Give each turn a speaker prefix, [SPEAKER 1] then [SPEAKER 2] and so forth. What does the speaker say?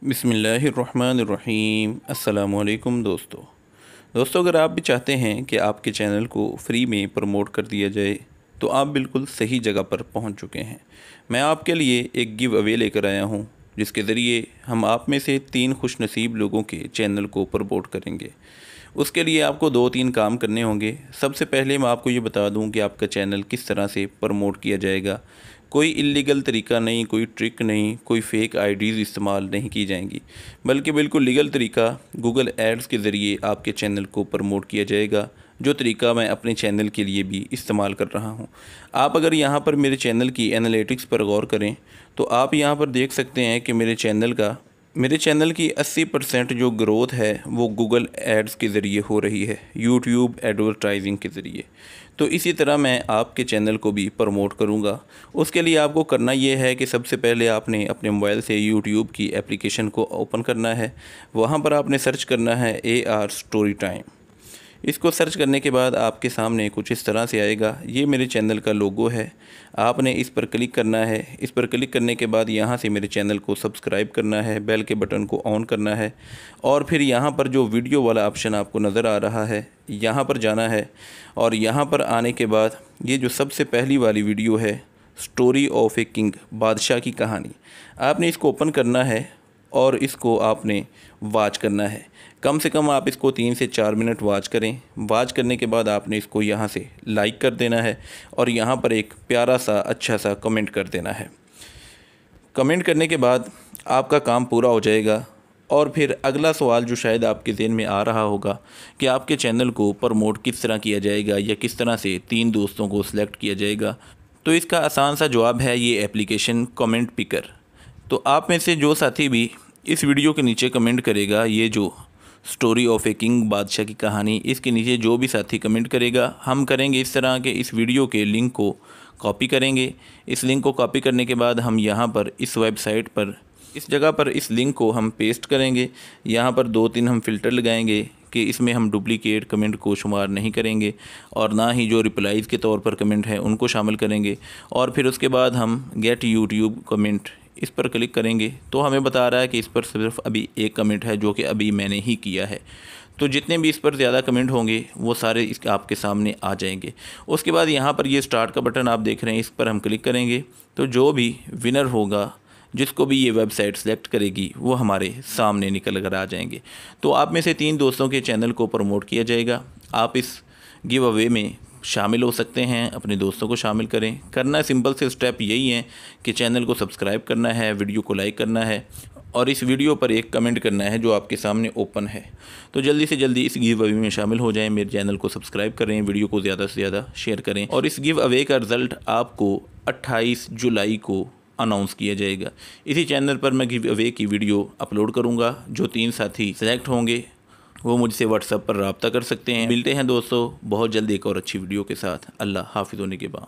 [SPEAKER 1] बिस्मिल्लाहिर्रहमानिर्रहीम। अस्सलामुअलैकुम दोस्तों, अगर आप भी चाहते हैं कि आपके चैनल को फ्री में प्रमोट कर दिया जाए तो आप बिल्कुल सही जगह पर पहुंच चुके हैं। मैं आपके लिए एक गिव अवे लेकर आया हूं, जिसके ज़रिए हम आप में से 3 खुशनसीब लोगों के चैनल को प्रमोट करेंगे। उसके लिए आपको 2-3 काम करने होंगे। सबसे पहले मैं आपको ये बता दूं कि आपका चैनल किस तरह से प्रमोट किया जाएगा। कोई इल्लीगल तरीका नहीं, कोई ट्रिक नहीं, कोई फ़ेक आईडीज़ इस्तेमाल नहीं की जाएंगी, बल्कि बिल्कुल लीगल तरीका गूगल एड्स के ज़रिए आपके चैनल को प्रमोट किया जाएगा, जो तरीका मैं अपने चैनल के लिए भी इस्तेमाल कर रहा हूं। आप अगर यहां पर मेरे चैनल की एनालिटिक्स पर गौर करें तो आप यहां पर देख सकते हैं कि मेरे चैनल की 80% जो ग्रोथ है वो गूगल एड्स के ज़रिए हो रही है, यूट्यूब एडवर्टाइजिंग के ज़रिए। तो इसी तरह मैं आपके चैनल को भी प्रमोट करूंगा। उसके लिए आपको करना ये है कि सबसे पहले आपने अपने मोबाइल से यूट्यूब की एप्लीकेशन को ओपन करना है। वहाँ पर आपने सर्च करना है AR स्टोरी टाइम। इसको सर्च करने के बाद आपके सामने कुछ इस तरह से आएगा। ये मेरे चैनल का लोगो है, आपने इस पर क्लिक करना है। इस पर क्लिक करने के बाद यहाँ से मेरे चैनल को सब्सक्राइब करना है, बेल के बटन को ऑन करना है और फिर यहाँ पर जो वीडियो वाला ऑप्शन आपको नज़र आ रहा है यहाँ पर जाना है। और यहाँ पर आने के बाद ये जो सबसे पहली वाली वीडियो है, स्टोरी ऑफ ए किंग, बादशाह की कहानी, आपने इसको ओपन करना है और इसको आपने वॉच करना है। कम से कम आप इसको 3 से 4 मिनट वॉच करें। वॉच करने के बाद आपने इसको यहाँ से लाइक कर देना है और यहाँ पर एक प्यारा सा अच्छा सा कमेंट कर देना है। कमेंट करने के बाद आपका काम पूरा हो जाएगा। और फिर अगला सवाल जो शायद आपके ज़हन में आ रहा होगा कि आपके चैनल को प्रमोट किस तरह किया जाएगा या किस तरह से 3 दोस्तों को सिलेक्ट किया जाएगा, तो इसका आसान सा जवाब है ये एप्लीकेशन कमेंट पिकर। तो आप में से जो साथी भी इस वीडियो के नीचे कमेंट करेगा, ये जो स्टोरी ऑफ ए किंग, बादशाह की कहानी, इसके नीचे जो भी साथी कमेंट करेगा, हम करेंगे इस तरह के इस वीडियो के लिंक को कॉपी करेंगे। इस लिंक को कॉपी करने के बाद हम यहाँ पर इस वेबसाइट पर इस जगह पर इस लिंक को हम पेस्ट करेंगे। यहाँ पर 2-3 हम फ़िल्टर लगाएंगे कि इसमें हम डुप्लीकेट कमेंट को शुमार नहीं करेंगे और ना ही जो रिप्लाईज़ के तौर पर कमेंट हैं उनको शामिल करेंगे। और फिर उसके बाद हम गेट यूट्यूब कमेंट इस पर क्लिक करेंगे तो हमें बता रहा है कि इस पर सिर्फ अभी एक कमेंट है, जो कि अभी मैंने ही किया है। तो जितने भी इस पर ज़्यादा कमेंट होंगे वो सारे इस आपके सामने आ जाएंगे। उसके बाद यहाँ पर ये स्टार्ट का बटन आप देख रहे हैं, इस पर हम क्लिक करेंगे तो जो भी विनर होगा, जिसको भी ये वेबसाइट सेलेक्ट करेगी, वो हमारे सामने निकल कर आ जाएंगे। तो आप में से 3 दोस्तों के चैनल को प्रमोट किया जाएगा। आप इस गिव अवे में शामिल हो सकते हैं, अपने दोस्तों को शामिल करें। करना सिंपल से स्टेप यही है कि चैनल को सब्सक्राइब करना है, वीडियो को लाइक करना है और इस वीडियो पर एक कमेंट करना है जो आपके सामने ओपन है। तो जल्दी से जल्दी इस गिव अवे में शामिल हो जाएं। मेरे चैनल को सब्सक्राइब करें, वीडियो को ज़्यादा से ज़्यादा शेयर करें और इस गिव अवे का रिज़ल्ट आपको 28 जुलाई को अनाउंस किया जाएगा। इसी चैनल पर मैं गिव अवे की वीडियो अपलोड करूँगा। जो 3 साथी सेलेक्ट होंगे वो मुझसे व्हाट्सएप पर रब्ता कर सकते हैं। मिलते हैं दोस्तों बहुत जल्द एक और अच्छी वीडियो के साथ। अल्लाह हाफिज़ होने के बाद।